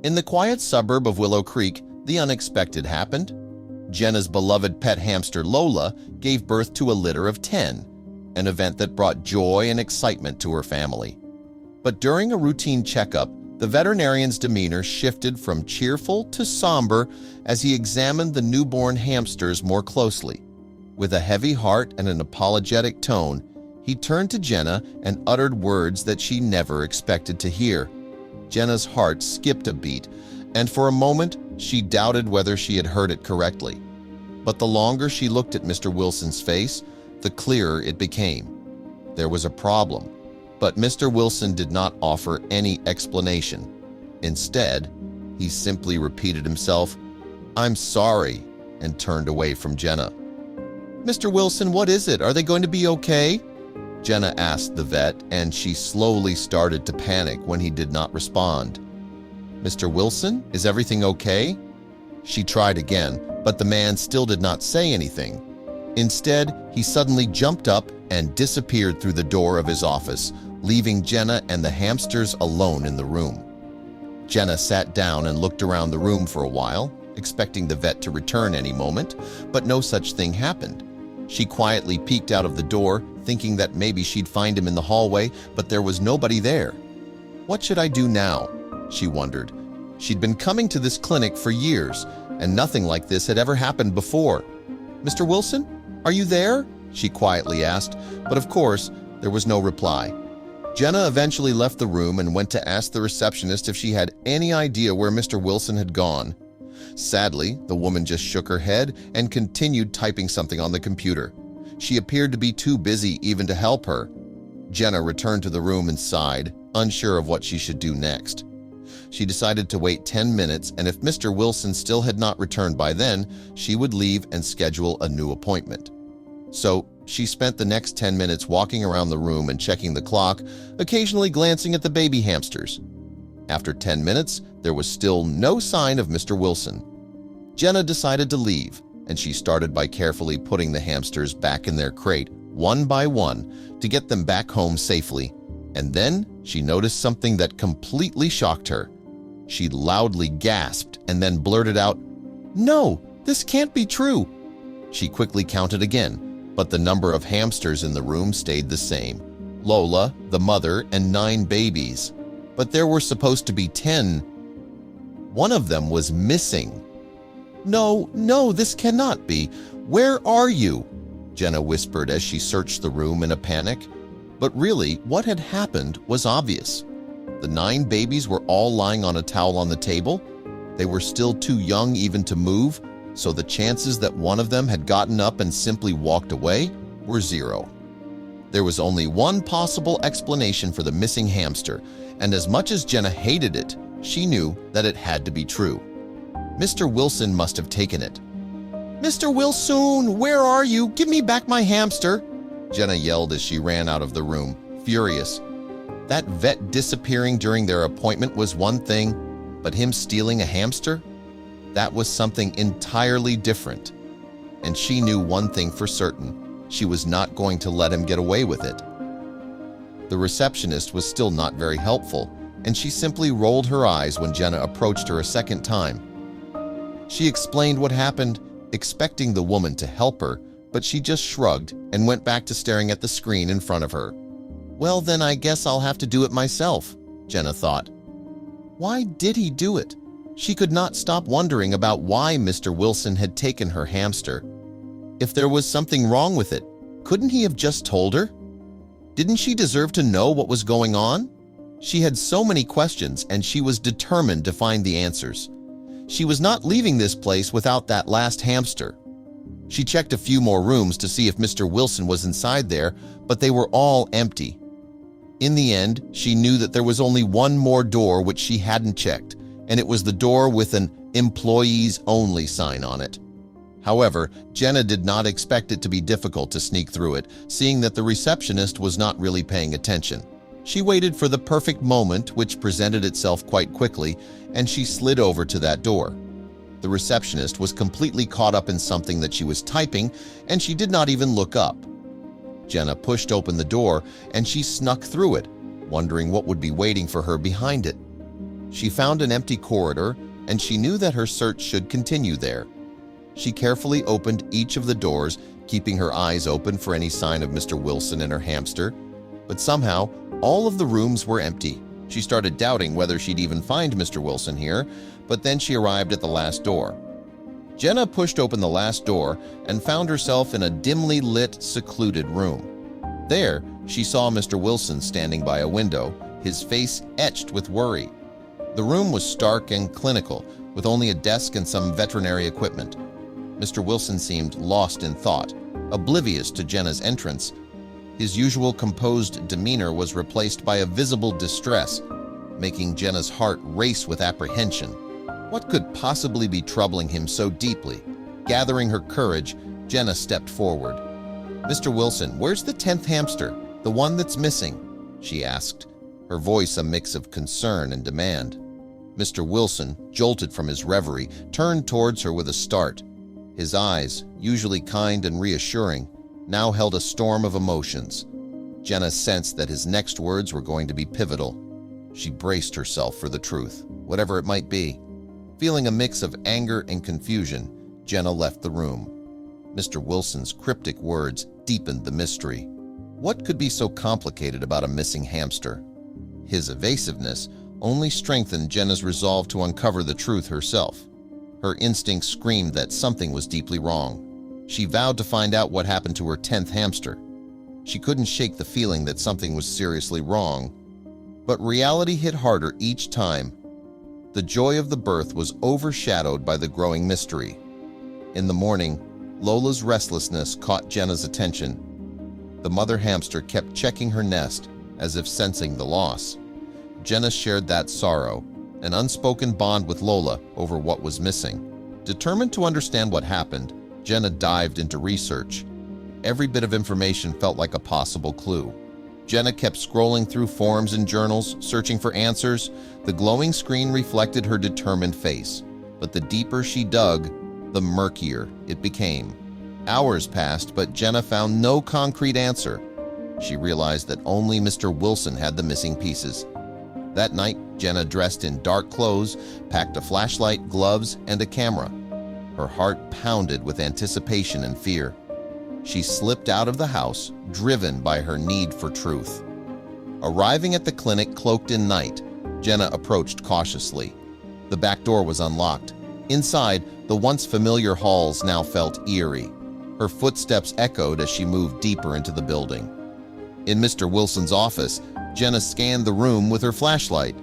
In the quiet suburb of Willow Creek, the unexpected happened. Jenna's beloved pet hamster Lola gave birth to a litter of 10, an event that brought joy and excitement to her family. But during a routine checkup, the veterinarian's demeanor shifted from cheerful to somber as he examined the newborn hamsters more closely. With a heavy heart and an apologetic tone, he turned to Jenna and uttered words that she never expected to hear. Jenna's heart skipped a beat, and for a moment she doubted whether she had heard it correctly. But the longer she looked at Mr. Wilson's face, the clearer it became. There was a problem, but Mr. Wilson did not offer any explanation. Instead, he simply repeated himself, "I'm sorry," and turned away from Jenna. "Mr. Wilson, what is it? Are they going to be okay?" Jenna asked the vet, and she slowly started to panic when he did not respond. "Mr. Wilson, is everything okay?" She tried again, but the man still did not say anything. Instead, he suddenly jumped up and disappeared through the door of his office, leaving Jenna and the hamsters alone in the room. Jenna sat down and looked around the room for a while, expecting the vet to return any moment, but no such thing happened. She quietly peeked out of the door, thinking that maybe she'd find him in the hallway, but there was nobody there. What should I do now? She wondered. She'd been coming to this clinic for years, and nothing like this had ever happened before. "Mr. Wilson, are you there?" she quietly asked, but of course, there was no reply. Jenna eventually left the room and went to ask the receptionist if she had any idea where Mr. Wilson had gone. Sadly, the woman just shook her head and continued typing something on the computer. She appeared to be too busy even to help her. Jenna returned to the room and sighed, unsure of what she should do next. She decided to wait 10 minutes, and if Mr. Wilson still had not returned by then, she would leave and schedule a new appointment. So she spent the next 10 minutes walking around the room and checking the clock, occasionally glancing at the baby hamsters. After 10 minutes, there was still no sign of Mr. Wilson. Jenna decided to leave, and she started by carefully putting the hamsters back in their crate, one by one, to get them back home safely. And then she noticed something that completely shocked her. She loudly gasped and then blurted out, "No, this can't be true." She quickly counted again, but the number of hamsters in the room stayed the same. Lola, the mother, and 9 babies. But there were supposed to be 10. One of them was missing. "No, this cannot be. Where are you?" Jenna whispered as she searched the room in a panic. But really, what had happened was obvious. The 9 babies were all lying on a towel on the table. They were still too young even to move, so the chances that one of them had gotten up and simply walked away were 0. There was only one possible explanation for the missing hamster, and as much as Jenna hated it, she knew that it had to be true. Mr. Wilson must have taken it. "Mr. Wilson, where are you? Give me back my hamster!" Jenna yelled as she ran out of the room, furious. That vet disappearing during their appointment was one thing, but him stealing a hamster? That was something entirely different. And she knew one thing for certain: she was not going to let him get away with it. The receptionist was still not very helpful, and she simply rolled her eyes when Jenna approached her a second time. She explained what happened, expecting the woman to help her, but she just shrugged and went back to staring at the screen in front of her. "Well, then I guess I'll have to do it myself," Jenna thought. Why did he do it? She could not stop wondering about why Mr. Wilson had taken her hamster. If there was something wrong with it, couldn't he have just told her? Didn't she deserve to know what was going on? She had so many questions, and she was determined to find the answers. She was not leaving this place without that last hamster. She checked a few more rooms to see if Mr. Wilson was inside there, but they were all empty. In the end, she knew that there was only one more door which she hadn't checked, and it was the door with an "Employees Only" sign on it. However, Jenna did not expect it to be difficult to sneak through it, seeing that the receptionist was not really paying attention. She waited for the perfect moment, which presented itself quite quickly, and she slid over to that door. The receptionist was completely caught up in something that she was typing, and she did not even look up. Jenna pushed open the door, and she snuck through it, wondering what would be waiting for her behind it. She found an empty corridor, and she knew that her search should continue there. She carefully opened each of the doors, keeping her eyes open for any sign of Mr. Wilson and her hamster. But somehow, all of the rooms were empty. She started doubting whether she'd even find Mr. Wilson here, but then she arrived at the last door. Jenna pushed open the last door and found herself in a dimly lit, secluded room. There, she saw Mr. Wilson standing by a window, his face etched with worry. The room was stark and clinical, with only a desk and some veterinary equipment. Mr. Wilson seemed lost in thought, oblivious to Jenna's entrance. His usual composed demeanor was replaced by a visible distress, making Jenna's heart race with apprehension. What could possibly be troubling him so deeply? Gathering her courage, Jenna stepped forward. "Mr. Wilson, where's the 10th hamster? The one that's missing?" she asked, her voice a mix of concern and demand. Mr. Wilson, jolted from his reverie, turned towards her with a start. His eyes, usually kind and reassuring, now held a storm of emotions. Jenna sensed that his next words were going to be pivotal. She braced herself for the truth, whatever it might be. Feeling a mix of anger and confusion, Jenna left the room. Mr. Wilson's cryptic words deepened the mystery. What could be so complicated about a missing hamster? His evasiveness only strengthened Jenna's resolve to uncover the truth herself. Her instincts screamed that something was deeply wrong. She vowed to find out what happened to her 10th hamster. She couldn't shake the feeling that something was seriously wrong. But reality hit harder each time. The joy of the birth was overshadowed by the growing mystery. In the morning, Lola's restlessness caught Jenna's attention. The mother hamster kept checking her nest, as if sensing the loss. Jenna shared that sorrow, an unspoken bond with Lola over what was missing. Determined to understand what happened, Jenna dived into research. Every bit of information felt like a possible clue. Jenna kept scrolling through forums and journals, searching for answers. The glowing screen reflected her determined face, but the deeper she dug, the murkier it became. Hours passed, but Jenna found no concrete answer. She realized that only Mr. Wilson had the missing pieces. That night, Jenna dressed in dark clothes, packed a flashlight, gloves, and a camera. Her heart pounded with anticipation and fear. She slipped out of the house, driven by her need for truth. Arriving at the clinic cloaked in night, Jenna approached cautiously. The back door was unlocked. Inside, the once familiar halls now felt eerie. Her footsteps echoed as she moved deeper into the building. In Mr. Wilson's office, Jenna scanned the room with her flashlight.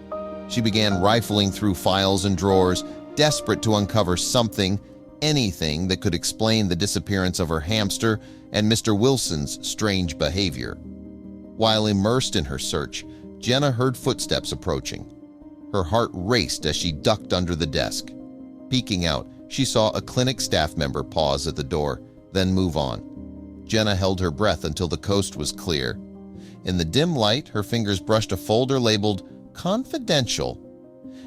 She began rifling through files and drawers, desperate to uncover something, anything that could explain the disappearance of her hamster and Mr. Wilson's strange behavior. While immersed in her search, Jenna heard footsteps approaching. Her heart raced as she ducked under the desk. Peeking out, she saw a clinic staff member pause at the door, then move on. Jenna held her breath until the coast was clear. In the dim light, her fingers brushed a folder labeled "Confidential."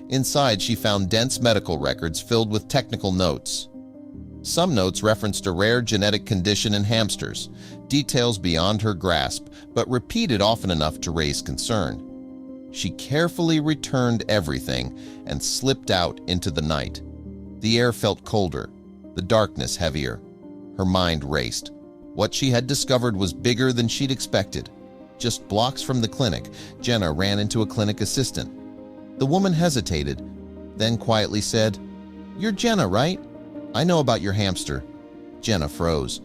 Inside, she found dense medical records filled with technical notes. Some notes referenced a rare genetic condition in hamsters, details beyond her grasp, but repeated often enough to raise concern. She carefully returned everything and slipped out into the night. The air felt colder, the darkness heavier. Her mind raced. What she had discovered was bigger than she'd expected. Just blocks from the clinic, Jenna ran into a clinic assistant. The woman hesitated, then quietly said, "You're Jenna, right? I know about your hamster." Jenna froze.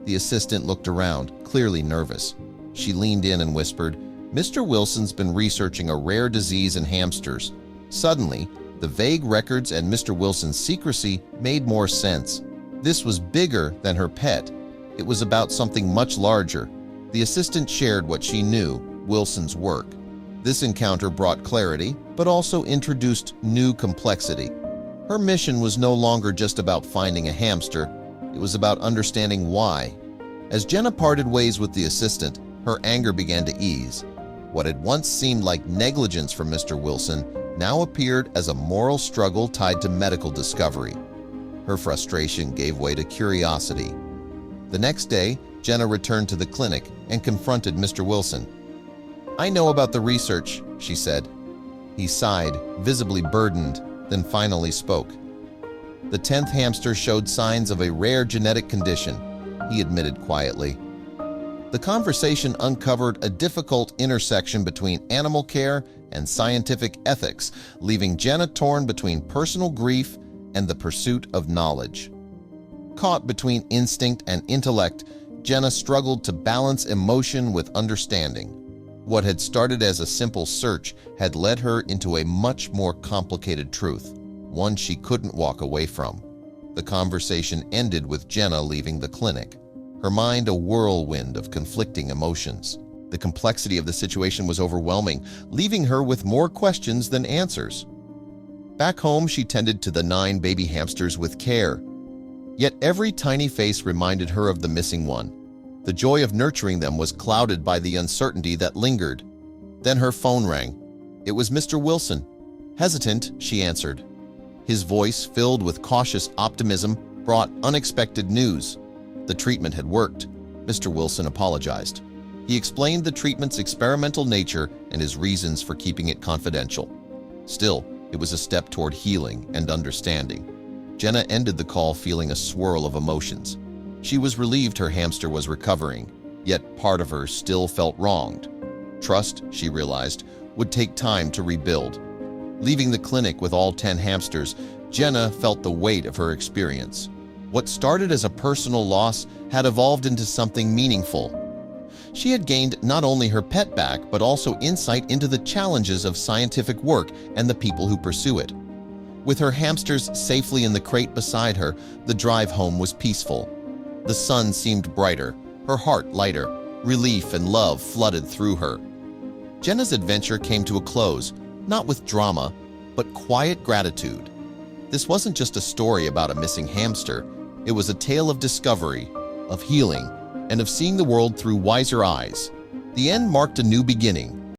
The assistant looked around, clearly nervous. She leaned in and whispered, "Mr. Wilson's been researching a rare disease in hamsters." Suddenly, the vague records and Mr. Wilson's secrecy made more sense. This was bigger than her pet. It was about something much larger. The assistant shared what she knew, Wilson's work. This encounter brought clarity, but also introduced new complexity. Her mission was no longer just about finding a hamster. It was about understanding why. As Jenna parted ways with the assistant, her anger began to ease. What had once seemed like negligence from Mr. Wilson now appeared as a moral struggle tied to medical discovery. Her frustration gave way to curiosity. The next day, Jenna returned to the clinic and confronted Mr. Wilson. "I know about the research," she said. He sighed, visibly burdened, then finally spoke. The 10th hamster showed signs of a rare genetic condition, he admitted quietly. The conversation uncovered a difficult intersection between animal care and scientific ethics, leaving Jenna torn between personal grief and the pursuit of knowledge. Caught between instinct and intellect, Jenna struggled to balance emotion with understanding. What had started as a simple search had led her into a much more complicated truth, one she couldn't walk away from. The conversation ended with Jenna leaving the clinic, her mind a whirlwind of conflicting emotions. The complexity of the situation was overwhelming, leaving her with more questions than answers. Back home, she tended to the 9 baby hamsters with care. Yet every tiny face reminded her of the missing one. The joy of nurturing them was clouded by the uncertainty that lingered. Then her phone rang. It was Mr. Wilson. Hesitant, she answered. His voice, filled with cautious optimism, brought unexpected news. The treatment had worked. Mr. Wilson apologized. He explained the treatment's experimental nature and his reasons for keeping it confidential. Still, it was a step toward healing and understanding. Jenna ended the call feeling a swirl of emotions. She was relieved her hamster was recovering, yet part of her still felt wronged. Trust, she realized, would take time to rebuild. Leaving the clinic with all 10 hamsters, Jenna felt the weight of her experience. What started as a personal loss had evolved into something meaningful. She had gained not only her pet back, but also insight into the challenges of scientific work and the people who pursue it. With her hamsters safely in the crate beside her, the drive home was peaceful. The sun seemed brighter, her heart lighter. Relief and love flooded through her. Jenna's adventure came to a close, not with drama, but quiet gratitude. This wasn't just a story about a missing hamster. It was a tale of discovery, of healing, and of seeing the world through wiser eyes. The end marked a new beginning,